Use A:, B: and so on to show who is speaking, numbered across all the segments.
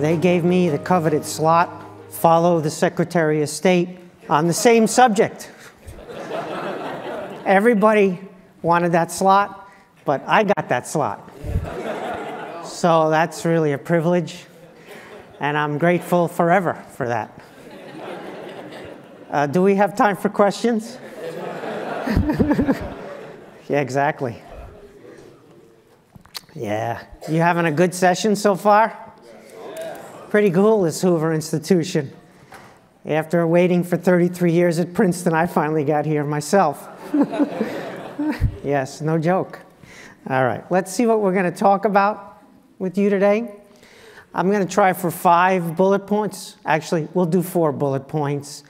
A: They gave me the coveted slot, follow the Secretary of State, on the same subject. Everybody wanted that slot, but I got that slot. So that's really a privilege, and I'm grateful forever for that. Do we have time for questions? Yeah, exactly. Yeah. You having a good session so far? Pretty cool, this Hoover institution. After waiting for 33 years at Princeton, I finally got here myself. Yes, no joke. All right, let's see what we're going to talk about with you today. I'm going to try for 5 bullet points. Actually, we'll do 4 bullet points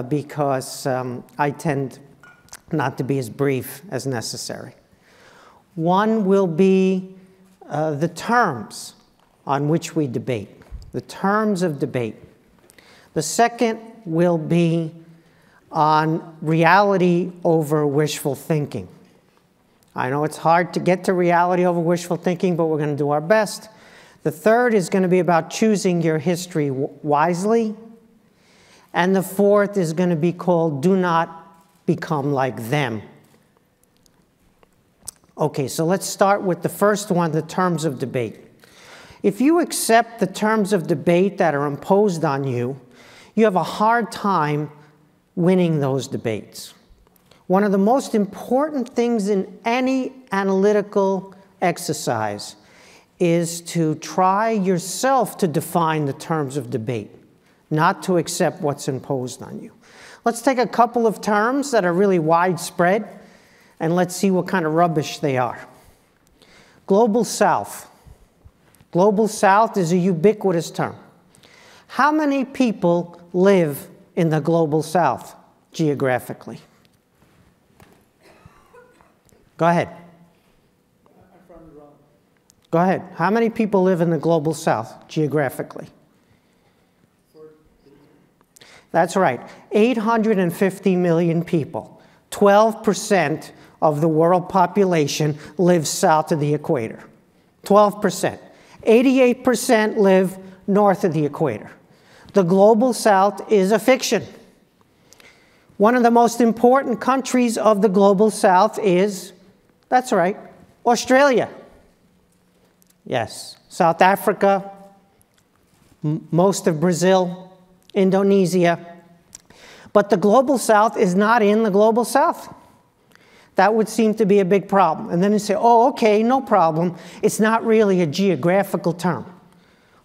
A: because I tend not to be as brief as necessary. One will be the terms on which we debate, the terms of debate. The second will be on reality over wishful thinking. I know it's hard to get to reality over wishful thinking, but we're going to do our best. The third is going to be about choosing your history wisely. And the fourth is going to be called Do Not Become Like Them. Okay, so let's start with the first one, the terms of debate. If you accept the terms of debate that are imposed on you, you have a hard time winning those debates. One of the most important things in any analytical exercise is to try yourself to define the terms of debate, not to accept what's imposed on you. Let's take a couple of terms that are really widespread, and let's see what kind of rubbish they are. Global South. Global South is a ubiquitous term. How many people live in the Global South geographically? Go ahead. Go ahead. How many people live in the Global South geographically? That's right. 850 million people. 12% of the world population lives south of the equator. 12%. 88% live north of the equator. The Global South is a fiction. One of the most important countries of the Global South is, that's right, Australia. Yes, South Africa, most of Brazil, Indonesia. But the Global South is not in the Global South. That would seem to be a big problem. And then you say, oh, okay, no problem. It's not really a geographical term.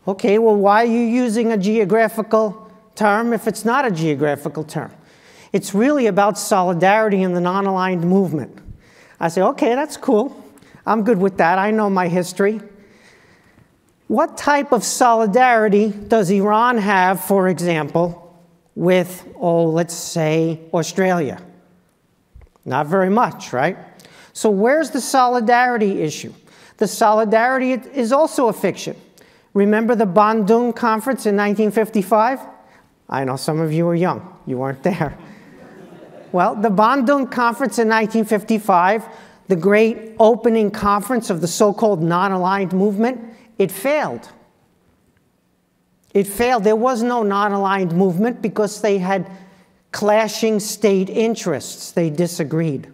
A: Okay, well, why are you using a geographical term if it's not a geographical term? It's really about solidarity in the non-aligned movement. I say, okay, that's cool. I'm good with that. I know my history. What type of solidarity does Iran have, for example, with, oh, let's say, Australia? Not very much, right? So where's the solidarity issue? The solidarity is also a fiction. Remember the Bandung Conference in 1955? I know some of you are young. You weren't there. Well, the Bandung Conference in 1955, the great opening conference of the so-called non-aligned movement, it failed. It failed. There was no non-aligned movement because they had clashing state interests. They disagreed.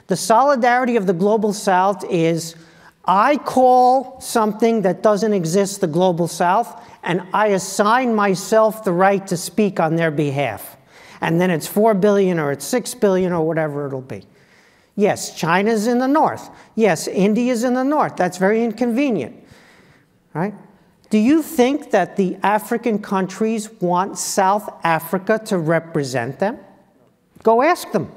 A: The solidarity of the Global South is, I call something that doesn't exist the Global South, and I assign myself the right to speak on their behalf. And then it's 4 billion or it's 6 billion or whatever it'll be. Yes, China's in the north. Yes, India's in the north. That's very inconvenient, right? Do you think that the African countries want South Africa to represent them? Go ask them.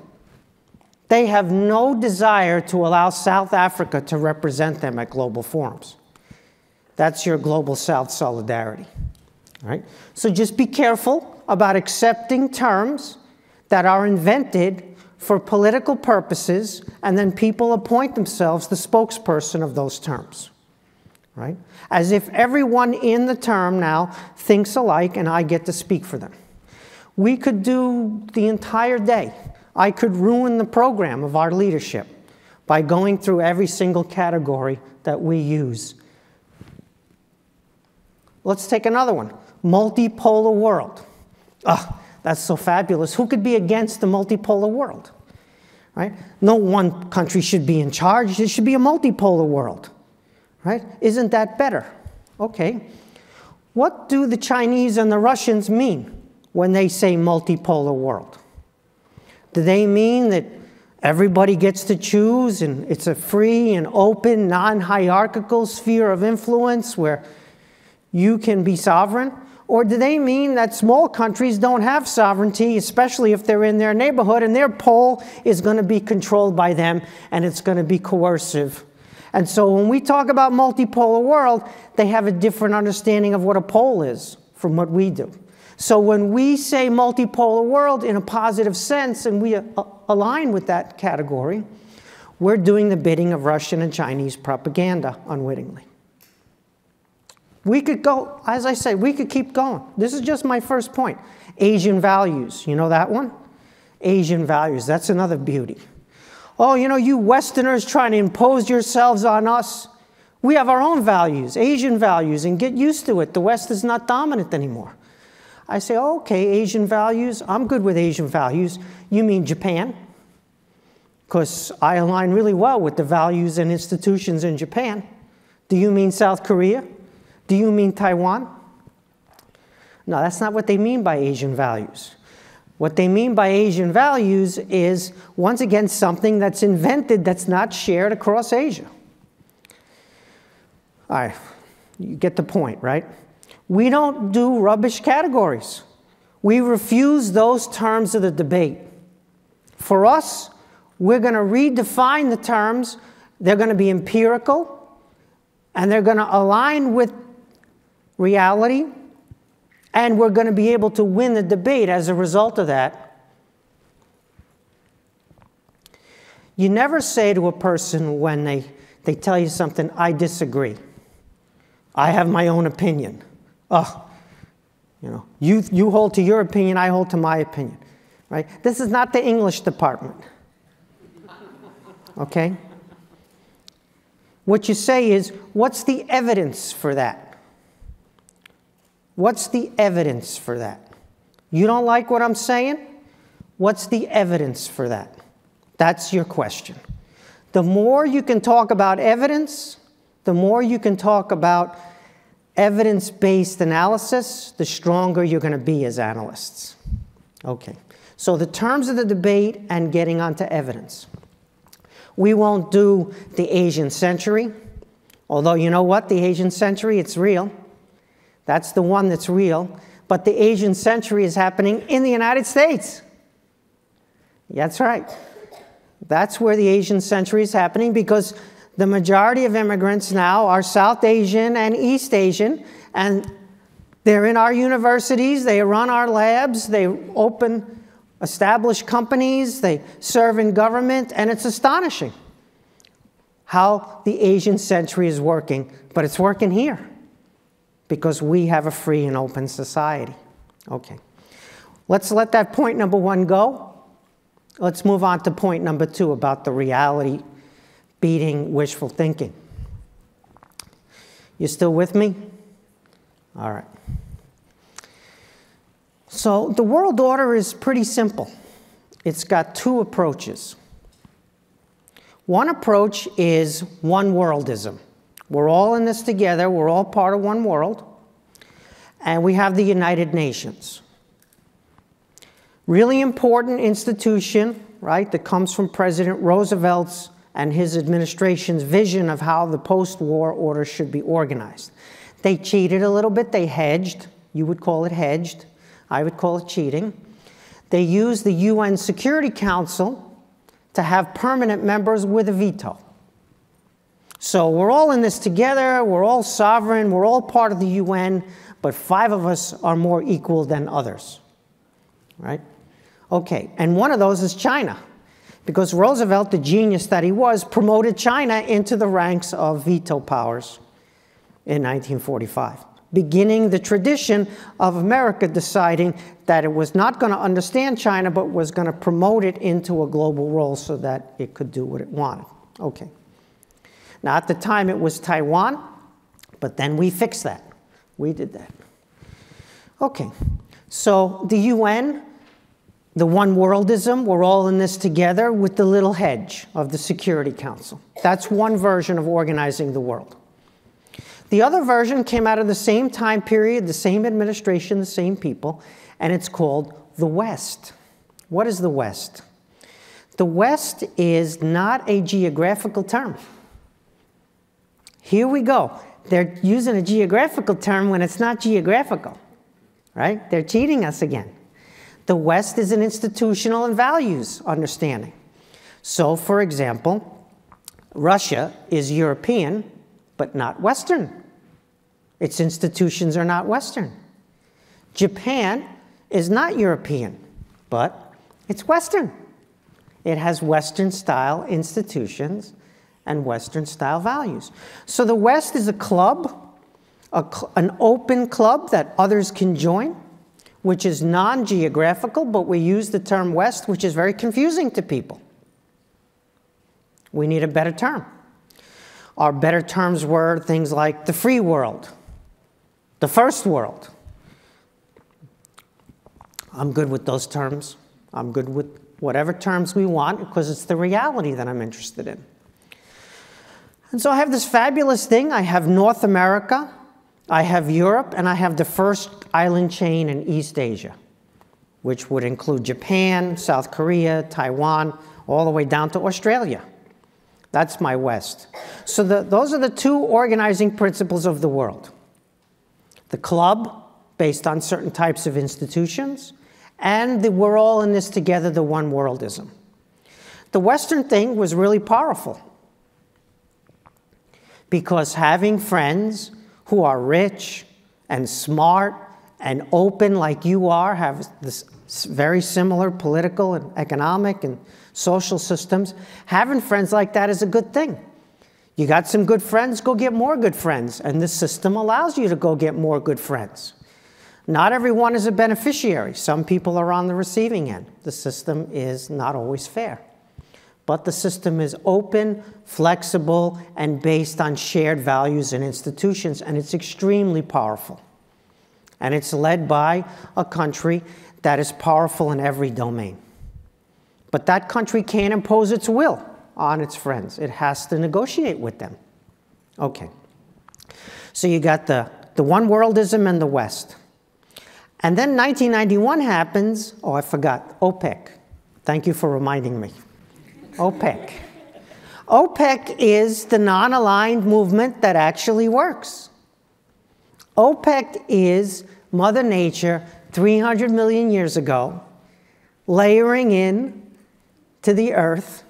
A: They have no desire to allow South Africa to represent them at global forums. That's your Global South solidarity, right? So just be careful about accepting terms that are invented for political purposes, and then people appoint themselves the spokesperson of those terms, right? As if everyone in the term now thinks alike and I get to speak for them. We could do the entire day. I could ruin the program of our leadership by going through every single category that we use Let's take another one. Multipolar world. Oh, that's so fabulous. Who could be against the multipolar world? Right? No one country should be in charge. It should be a multipolar world. Right? Isn't that better? Okay. What do the Chinese and the Russians mean when they say multipolar world? Do they mean that everybody gets to choose and it's a free and open, non-hierarchical sphere of influence where you can be sovereign? Or do they mean that small countries don't have sovereignty, especially if they're in their neighborhood, and their pole is going to be controlled by them and it's going to be coercive? And so when we talk about multipolar world, they have a different understanding of what a pole is from what we do. So when we say multipolar world in a positive sense and we align with that category, we're doing the bidding of Russian and Chinese propaganda unwittingly. We could go, as I said, we could keep going. This is just my first point. Asian values, you know that one? Asian values, that's another beauty. Oh, you know, you Westerners trying to impose yourselves on us. We have our own values, Asian values, and get used to it. The West is not dominant anymore. I say, oh, okay, Asian values, I'm good with Asian values. You mean Japan? Because I align really well with the values and institutions in Japan. Do you mean South Korea? Do you mean Taiwan? No, that's not what they mean by Asian values. What they mean by Asian values is, once again, something that's invented that's not shared across Asia. All right, you get the point, right? We don't do rubbish categories. We refuse those terms of the debate. For us, we're going to redefine the terms. They're going to be empirical, and they're going to align with reality, and we're going to be able to win the debate as a result of that. You never say to a person when they tell you something, I disagree. I have my own opinion. Oh, you know, you hold to your opinion, I hold to my opinion. Right? This is not the English department. Okay? What you say is, what's the evidence for that? What's the evidence for that? You don't like what I'm saying? What's the evidence for that? That's your question. The more you can talk about evidence, the more you can talk about evidence-based analysis, the stronger you're going to be as analysts. Okay, so the terms of the debate and getting onto evidence. We won't do the Asian century, although you know what, the Asian century, it's real. That's the one that's real. But the Asian century is happening in the United States. That's right. That's where the Asian century is happening, because the majority of immigrants now are South Asian and East Asian, and they're in our universities, they run our labs, they establish companies, they serve in government, and it's astonishing how the Asian century is working, but it's working here because we have a free and open society. Okay, let's let that point number one go. Let's move on to point number two about the reality beating wishful thinking. You still with me? All right. So the world order is pretty simple. It's got two approaches. One approach is one worldism. We're all in this together. We're all part of one world. And we have the United Nations. Really important institution, right, that comes from President Roosevelt's and his administration's vision of how the post-war order should be organized. They cheated a little bit. They hedged. You would call it hedged. I would call it cheating. They used the UN Security Council to have permanent members with a veto. So we're all in this together. We're all sovereign. We're all part of the UN, but 5 of us are more equal than others. Right? Okay, and one of those is China, because Roosevelt, the genius that he was, promoted China into the ranks of veto powers in 1945, beginning the tradition of America deciding that it was not going to understand China, but was going to promote it into a global role so that it could do what it wanted. Okay. Now, at the time, it was Taiwan, but then we fixed that. We did that. Okay, so the UN, the one worldism, we're all in this together with the little hedge of the Security Council. That's one version of organizing the world. The other version came out of the same time period, the same administration, the same people, and it's called the West. What is the West? The West is not a geographical term. Here we go. They're using a geographical term when it's not geographical, right? They're cheating us again. The West is an institutional and values understanding. So, for example, Russia is European, but not Western. Its institutions are not Western. Japan is not European, but it's Western. It has Western-style institutions and Western-style values. So the West is a club, an open club that others can join, which is non-geographical, but we use the term West, which is very confusing to people. We need a better term. Our better terms were things like the free world, the first world. I'm good with those terms. I'm good with whatever terms we want because it's the reality that I'm interested in. And so I have this fabulous thing. I have North America, I have Europe, and I have the first island chain in East Asia, which would include Japan, South Korea, Taiwan, all the way down to Australia. That's my West. So those are the two organizing principles of the world. The club, based on certain types of institutions, and we're all in this together, the one worldism. The Western thing was really powerful because having friends who are rich and smart and open like you are, have this very similar political and economic and social systems, having friends like that is a good thing. You got some good friends, go get more good friends, and this system allows you to go get more good friends. Not everyone is a beneficiary. Some people are on the receiving end. The system is not always fair. But the system is open, flexible, and based on shared values and institutions, and it's extremely powerful. And it's led by a country that is powerful in every domain. But that country can't impose its will on its friends. It has to negotiate with them. Okay. So you got the one worldism and the West. And then 1991 happens. Oh, I forgot. OPEC. Thank you for reminding me. OPEC. OPEC is the non-aligned movement that actually works. OPEC is Mother Nature 300 million years ago, layering in to the earth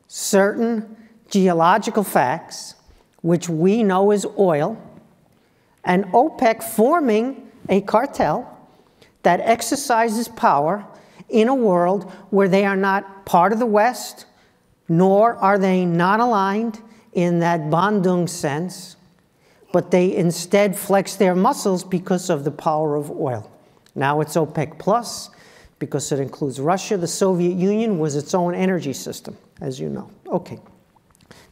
A: certain geological facts, which we know is oil, and OPEC forming a cartel that exercises power in a world where they are not part of the West, nor are they not aligned in that Bandung sense, but they instead flex their muscles because of the power of oil. Now it's OPEC Plus, because it includes Russia. The Soviet Union was its own energy system, as you know. Okay.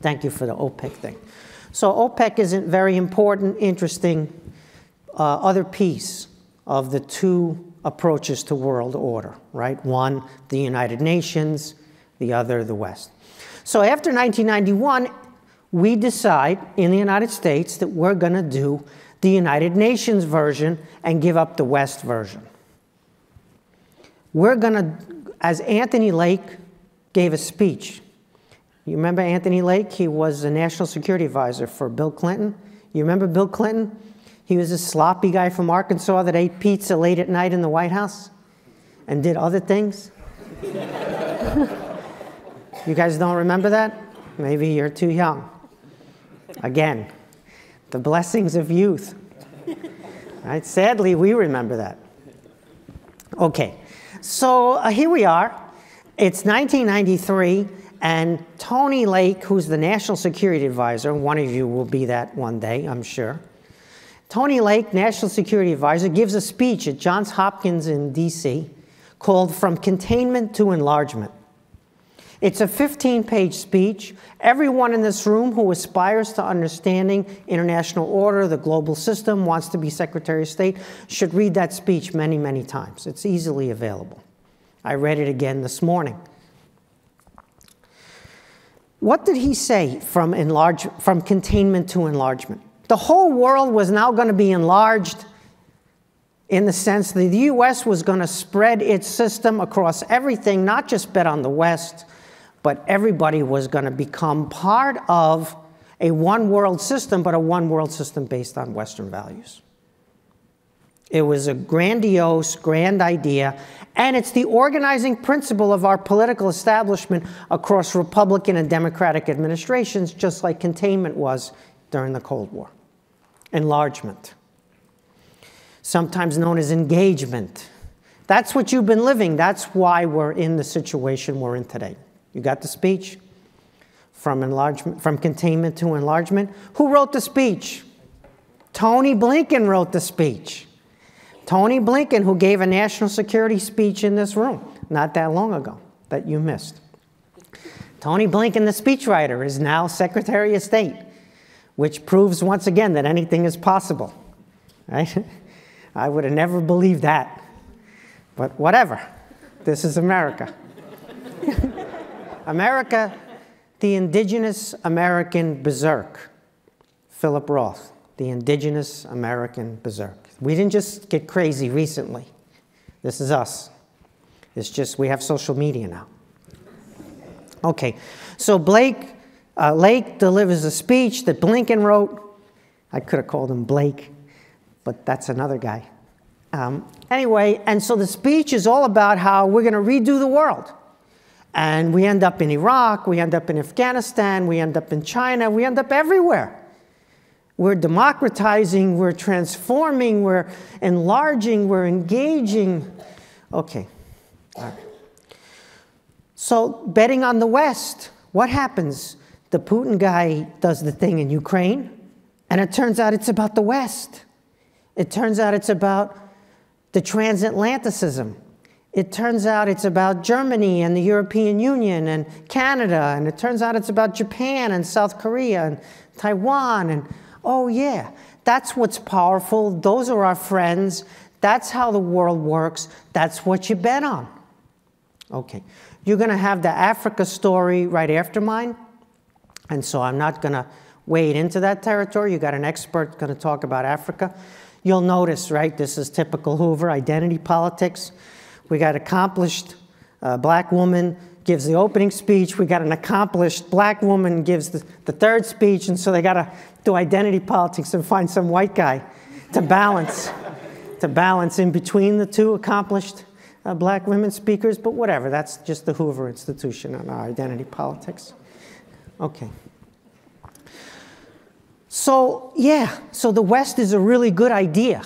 A: Thank you for the OPEC thing. So OPEC is a very important, interesting other piece of the two approaches to world order, right? One, the United Nations, the other, the West. So after 1991, we decide in the United States that we're going to do the United Nations version and give up the West version. We're going to, as Anthony Lake gave a speech. You remember Anthony Lake? He was a national security advisor for Bill Clinton. You remember Bill Clinton? He was a sloppy guy from Arkansas that ate pizza late at night in the White House and did other things. You guys don't remember that? Maybe you're too young. Again, the blessings of youth. Right? Sadly, we remember that. Okay, so here we are. It's 1993, and Tony Lake, who's the National Security Advisor, one of you will be that one day, I'm sure. Tony Lake, National Security Advisor, gives a speech at Johns Hopkins in D.C. called From Containment to Enlargement. It's a 15-page speech. Everyone in this room who aspires to understanding international order, the global system, wants to be Secretary of State, should read that speech many, many times. It's easily available. I read it again this morning. What did he say from containment to enlargement? The whole world was now going to be enlarged in the sense that the U.S. was going to spread its system across everything, not just bet on the West, but everybody was going to become part of a one-world system, but a one-world system based on Western values. It was a grandiose, grand idea, and it's the organizing principle of our political establishment across Republican and Democratic administrations, just like containment was during the Cold War. Enlargement, sometimes known as engagement. That's what you've been living. That's why we're in the situation we're in today. You got the speech? From containment to enlargement. Who wrote the speech? Tony Blinken wrote the speech. Tony Blinken, who gave a national security speech in this room not that long ago that you missed. Tony Blinken, the speechwriter, is now Secretary of State, which proves once again that anything is possible, right? I would have never believed that, but whatever. This is America. America, the indigenous American berserk. Philip Roth, the indigenous American berserk. We didn't just get crazy recently. This is us. It's just we have social media now. Okay, so Lake delivers a speech that Blinken wrote. I could have called him Blake, but that's another guy. Anyway, and so the speech is all about how we're going to redo the world. And we end up in Iraq, we end up in Afghanistan, we end up in China, we end up everywhere. We're democratizing, we're transforming, we're enlarging, we're engaging. Okay, all right. So betting on the West, what happens? The Putin guy does the thing in Ukraine, and it turns out it's about the West. It turns out it's about the transatlanticism. It turns out it's about Germany and the European Union and Canada, and it turns out it's about Japan and South Korea and Taiwan, and oh yeah, that's what's powerful. Those are our friends. That's how the world works. That's what you bet on. Okay, you're going to have the Africa story right after mine, and so I'm not going to wade into that territory. You got an expert going to talk about Africa. You'll notice, right, this is typical Hoover, identity politics. We got accomplished black woman gives the opening speech. We got an accomplished black woman gives the third speech, and so they got to do identity politics and find some white guy to balance in between the two accomplished black women speakers. But whatever, that's just the Hoover Institution on our identity politics. Okay. So yeah, so the West is a really good idea.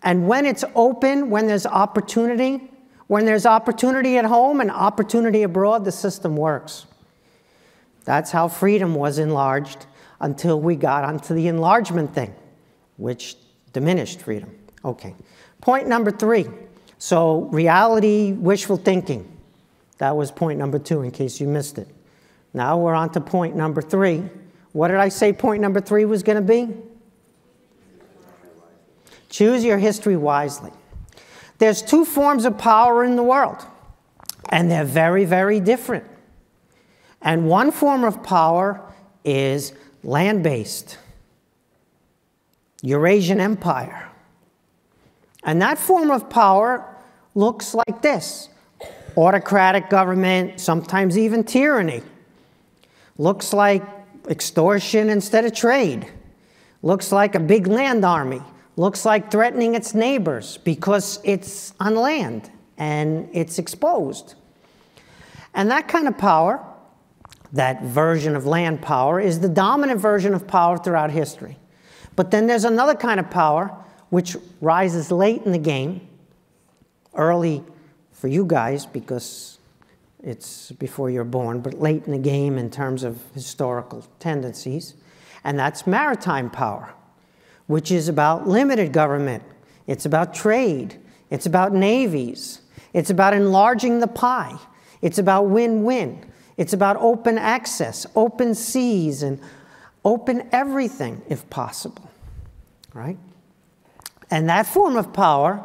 A: And when it's open, when there's opportunity at home and opportunity abroad, the system works. That's how freedom was enlarged until we got onto the enlargement thing, which diminished freedom. Okay. Point number 3. So reality, wishful thinking. That was point number 2 in case you missed it. Now we're on to point number 3. What did I say point number 3 was going to be? Choose your history wisely. There's 2 forms of power in the world, and they're very, very different. And one form of power is land-based, Eurasian Empire. And that form of power looks like this: autocratic government, sometimes even tyranny. Looks like extortion instead of trade. Looks like a big land army. Looks like threatening its neighbors because it's on land and it's exposed. And that kind of power, that version of land power, is the dominant version of power throughout history. But then there's another kind of power which rises late in the game, early for you guys because it's before you're born, but late in the game in terms of historical tendencies, and that's maritime power, which is about limited government. It's about trade. It's about navies. It's about enlarging the pie. It's about win-win. It's about open access, open seas, and open everything if possible, right? And that form of power,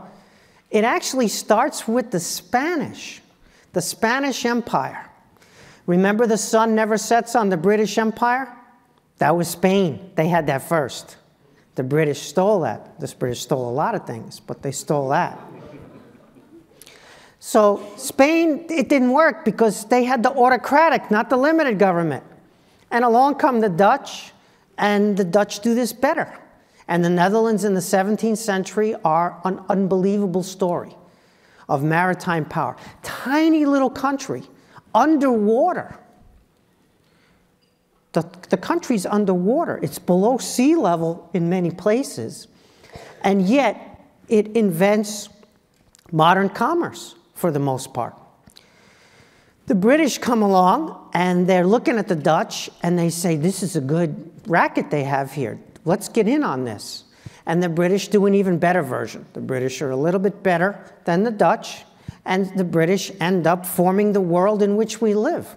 A: it actually starts with the Spanish Empire. Remember the sun never sets on the British Empire? That was Spain. They had that first. The British stole that. The British stole a lot of things, but they stole that. So Spain, it didn't work because they had the autocratic, not the limited government. And along come the Dutch, and the Dutch do this better. And the Netherlands in the 17th century are an unbelievable story of maritime power. Tiny little country, underwater. The country's underwater. It's below sea level in many places. And yet, it invents modern commerce for the most part. The British come along, and they're looking at the Dutch, and they say, this is a good racket they have here. Let's get in on this. And the British do an even better version. The British are a little bit better than the Dutch, and the British end up forming the world in which we live,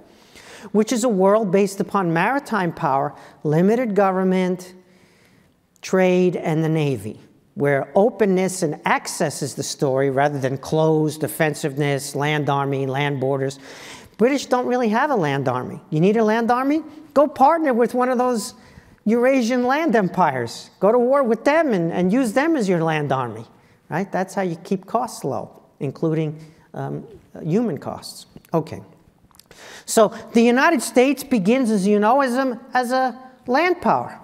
A: which is a world based upon maritime power, limited government, trade, and the Navy, where openness and access is the story rather than closed defensiveness, land army, land borders. British don't really have a land army. You need a land army? Go partner with one of those Eurasian land empires. Go to war with them and use them as your land army, right? That's how you keep costs low, including human costs. Okay. So the United States begins, as you know, as a land power,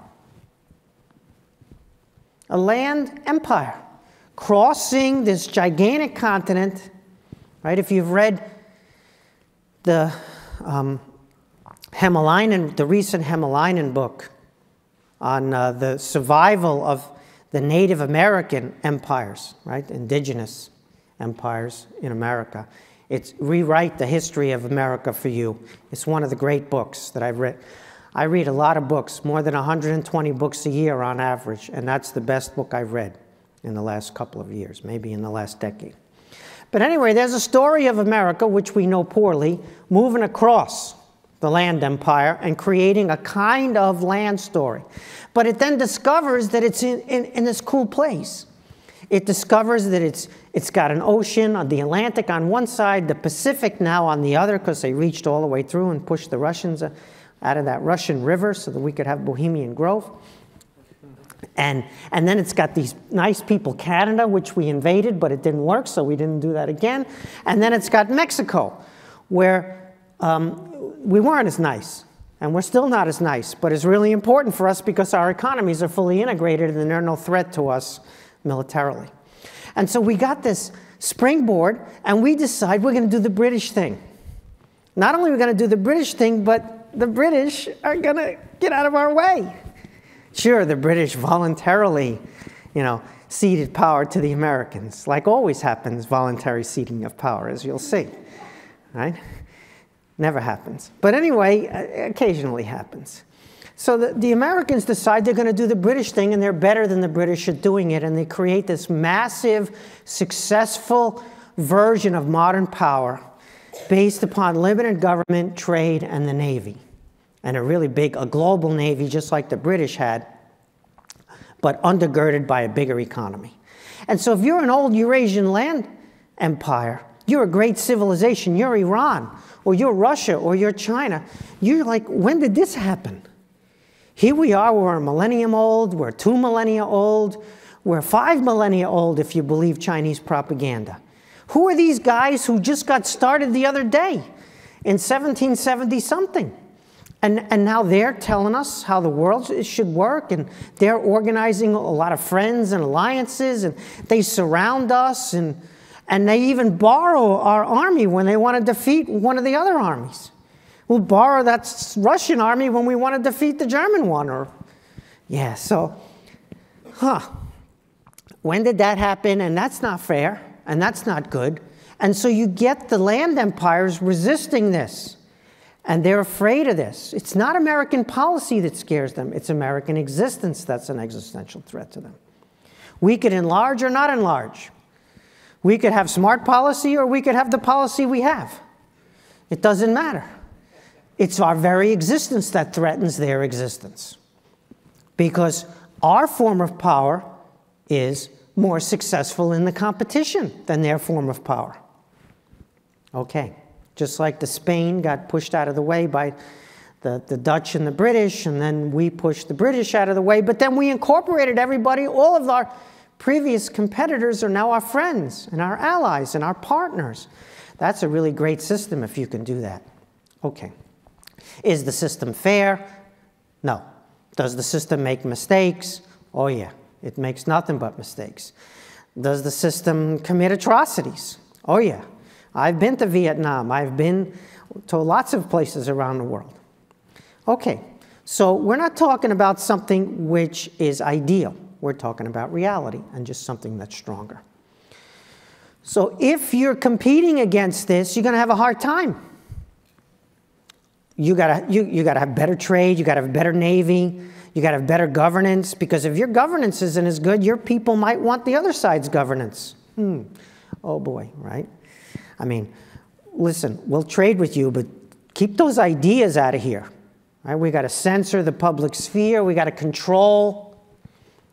A: a land empire, crossing this gigantic continent, right? If you've read the the recent Hemelainen book on the survival of the Native American empires, right? Indigenous empires in America. It's Rewrite the History of America for You. It's one of the great books that I've read. I read a lot of books, more than 120 books a year on average, and that's the best book I've read in the last couple of years, maybe in the last decade. But anyway, there's a story of America, which we know poorly, moving across the land empire and creating a kind of land story. But it then discovers that it's in this cool place. It discovers that it's got an ocean, on the Atlantic on one side, the Pacific now on the other, because they reached all the way through and pushed the Russians out of that Russian river so that we could have Bohemian Grove. And then it's got these nice people, Canada, which we invaded, but it didn't work, so we didn't do that again. And then it's got Mexico, where we weren't as nice. And we're still not as nice, but it's really important for us because our economies are fully integrated and they're no threat to us militarily. And so we got this springboard, and we decide we're going to do the British thing. Not only are we going to do the British thing, but the British are going to get out of our way. Sure, the British voluntarily, ceded power to the Americans. Like always happens, voluntary ceding of power, as you'll see, right? Never happens. But anyway, occasionally happens. So the Americans decide they're going to do the British thing, and they're better than the British at doing it, and they create this massive, successful version of modern power based upon limited government, trade, and the Navy. And a global Navy, just like the British had, but undergirded by a bigger economy. And so if you're an old Eurasian land empire, you're a great civilization, you're Iran, or you're Russia, or you're China, you're like, when did this happen? Here we are, we're a millennium old, we're 2 millennia old, we're 5 millennia old if you believe Chinese propaganda. Who are these guys who just got started the other day in 1770-something? And now they're telling us how the world should work, and they're organizing a lot of friends and alliances, and they surround us, and they even borrow our army when they want to defeat one of the other armies. We'll borrow that Russian army when we want to defeat the German one. When did that happen? And that's not fair, and that's not good. And so you get the land empires resisting this. And they're afraid of this. It's not American policy that scares them. It's American existence that's an existential threat to them. We could enlarge or not enlarge. We could have smart policy, or we could have the policy we have. It doesn't matter. It's our very existence that threatens their existence. Because our form of power is more successful in the competition than their form of power. Okay. Just like the Spain got pushed out of the way by the Dutch and the British, and then we pushed the British out of the way, but then we incorporated everybody. All of our previous competitors are now our friends and our allies and our partners. That's a really great system if you can do that. Okay. Is the system fair? No. Does the system make mistakes? Oh yeah, it makes nothing but mistakes. Does the system commit atrocities? Oh yeah. I've been to Vietnam. I've been to lots of places around the world. Okay, so we're not talking about something which is ideal. We're talking about reality and just something that's stronger. So if you're competing against this, you're going to have a hard time. You gotta have better trade. You got to have better navy. You got to have better governance, because if your governance isn't as good, your people might want the other side's governance. Oh boy, right? I mean, listen, we'll trade with you, but keep those ideas out of here. Right? We got to censor the public sphere. We got to control.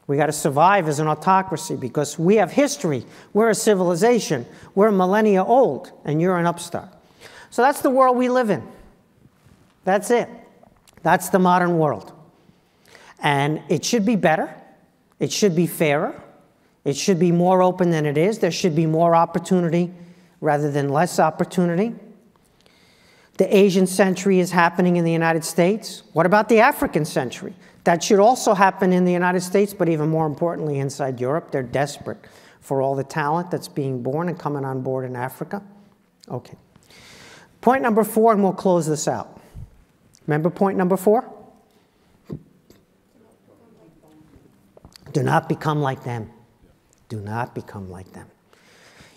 A: We got to survive as an autocracy because we have history. We're a civilization. We're millennia old, and you're an upstart. So that's the world we live in. That's it. That's the modern world. And it should be better. It should be fairer. It should be more open than it is. There should be more opportunity rather than less opportunity. The Asian century is happening in the United States. What about the African century? That should also happen in the United States, but even more importantly inside Europe. They're desperate for all the talent that's being born and coming on board in Africa. Okay. Point number 4, and we'll close this out. Remember point number 4? Do not become like them. Do not become like them.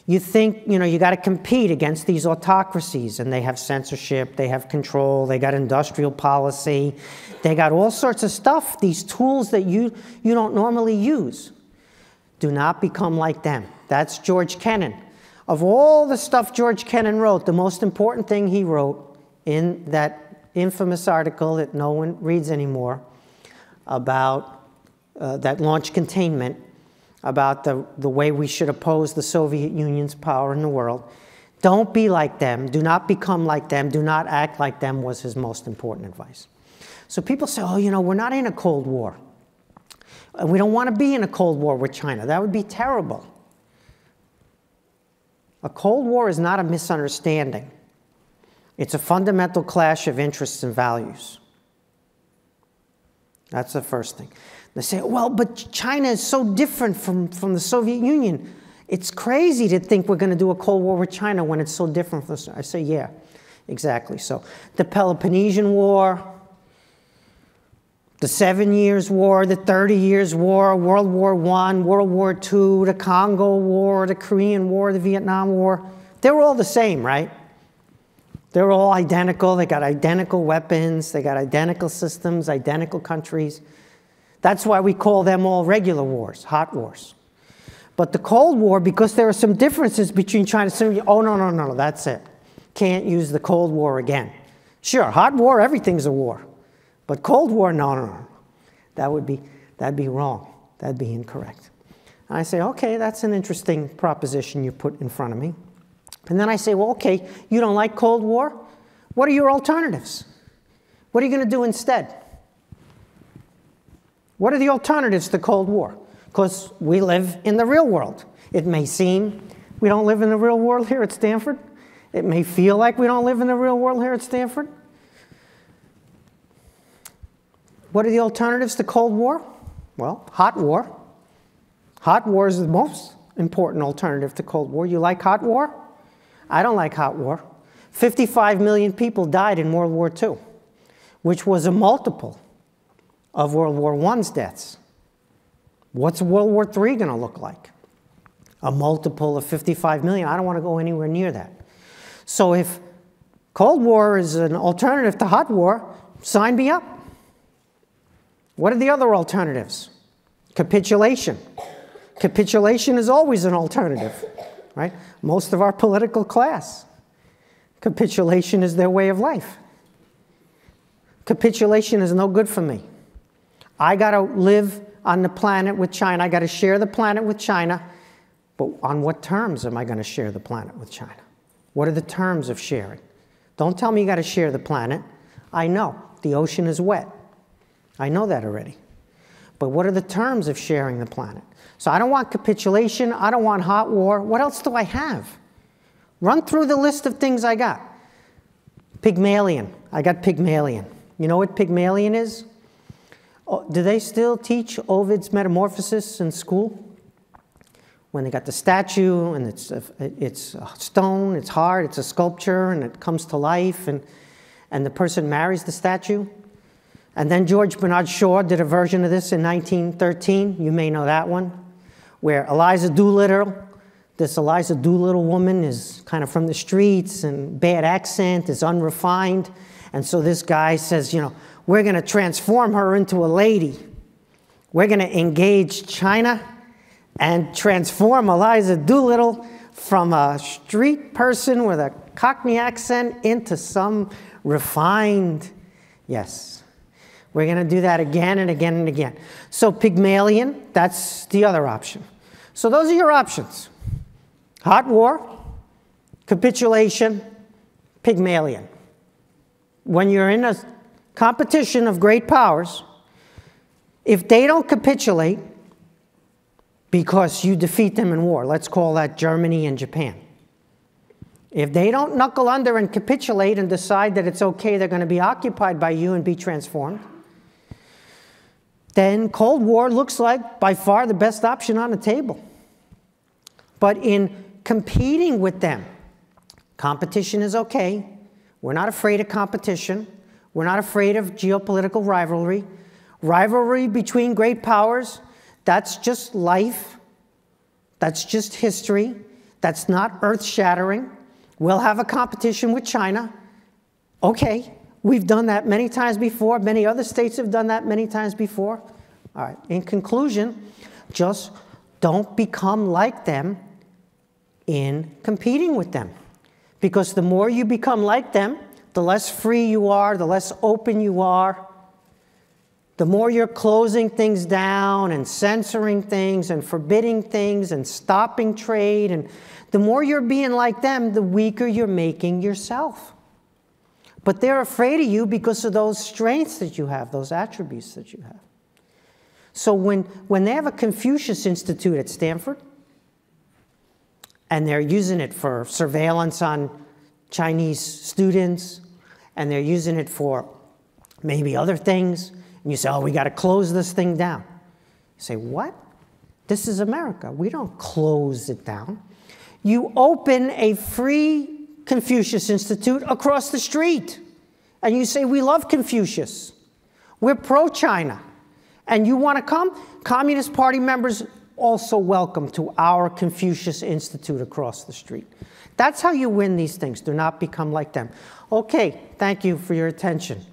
A: You think, you got to compete against these autocracies, and they have censorship, they have control, they got industrial policy, they got all sorts of stuff, these tools that you don't normally use. Do not become like them. That's George Kennan. Of all the stuff George Kennan wrote, the most important thing he wrote in that infamous article that no one reads anymore about that launched containment, about the way we should oppose the Soviet Union's power in the world. Don't be like them. Do not become like them. Do not act like them was his most important advice. So people say, oh, we're not in a Cold War. We don't want to be in a Cold War with China. That would be terrible. A Cold War is not a misunderstanding. It's a fundamental clash of interests and values. That's the first thing. They say, well, but China is so different from the Soviet Union. It's crazy to think we're going to do a Cold War with China when it's so different from the... I say, yeah, exactly. So the Peloponnesian War, the 7 Years' War, the 30 Years' War, World War I, World War II, the Congo War, the Korean War, the Vietnam War, they were all the same, right? They're all identical. They got identical weapons. They got identical systems, identical countries. That's why we call them all regular wars, hot wars. But the Cold War, because there are some differences between China and Soviet, oh, no, that's it. Can't use the Cold War again. Sure, hot war, everything's a war. But Cold War, no. That'd be wrong. That'd be incorrect. And I say, okay, that's an interesting proposition you put in front of me. And then I say, well, okay, you don't like Cold War? What are your alternatives? What are you going to do instead? What are the alternatives to Cold War? Because we live in the real world. It may seem we don't live in the real world here at Stanford. It may feel like we don't live in the real world here at Stanford. What are the alternatives to Cold War? Well, hot war. Hot war is the most important alternative to Cold War. You like hot war? I don't like hot war. 55 million people died in World War II, which was a multiple of World War I's deaths. What's World War III going to look like? A multiple of 55 million. I don't want to go anywhere near that. So if Cold War is an alternative to hot war, sign me up. What are the other alternatives? Capitulation. Capitulation is always an alternative, right? Most of our political class Capitulation is their way of life. Capitulation is no good for me. I got to live on the planet with China. I got to share the planet with China. But on what terms am I going to share the planet with China? What are the terms of sharing? Don't tell me you got to share the planet. I know the ocean is wet. I know that already. But what are the terms of sharing the planet? So I don't want capitulation. I don't want hot war. What else do I have? Run through the list of things I got. Pygmalion. I got Pygmalion. You know what Pygmalion is? Do they still teach Ovid's Metamorphosis in school? When they got the statue, and it's a stone, it's hard, it's a sculpture, and it comes to life, and the person marries the statue. And then George Bernard Shaw did a version of this in 1913. You may know that one, where Eliza Doolittle, this Eliza Doolittle woman is kind of from the streets and bad accent, is unrefined. And so this guy says, you know, we're going to transform her into a lady. We're going to engage China and transform Eliza Doolittle from a street person with a Cockney accent into some refined, yes. We're going to do that again and again and again. So Pygmalion, that's the other option. So those are your options. Hot war, capitulation, Pygmalion. When you're in a competition of great powers, if they don't capitulate because you defeat them in war, let's call that Germany and Japan. If they don't knuckle under and capitulate and decide that it's okay, they're going to be occupied by you and be transformed, then Cold War looks like by far the best option on the table. But in competing with them, competition is okay. We're not afraid of competition. We're not afraid of geopolitical rivalry. Rivalry between great powers, that's just life. That's just history. That's not earth-shattering. We'll have a competition with China. Okay, we've done that many times before. Many other states have done that many times before. All right, in conclusion, just don't become like them in competing with them. Because the more you become like them, the less free you are, the less open you are, the more you're closing things down and censoring things and forbidding things and stopping trade, and the more you're being like them, the weaker you're making yourself. But they're afraid of you because of those strengths that you have, those attributes that you have. So when they have a Confucius Institute at Stanford, and they're using it for surveillance on Chinese students, and they're using it for maybe other things, and you say, oh, we got to close this thing down. You say, what? This is America. We don't close it down. You open a free Confucius Institute across the street, and you say, we love Confucius. We're pro-China. And you want to come? Communist Party members also welcome to our Confucius Institute across the street. That's how you win these things. Do not become like them. Okay, thank you for your attention.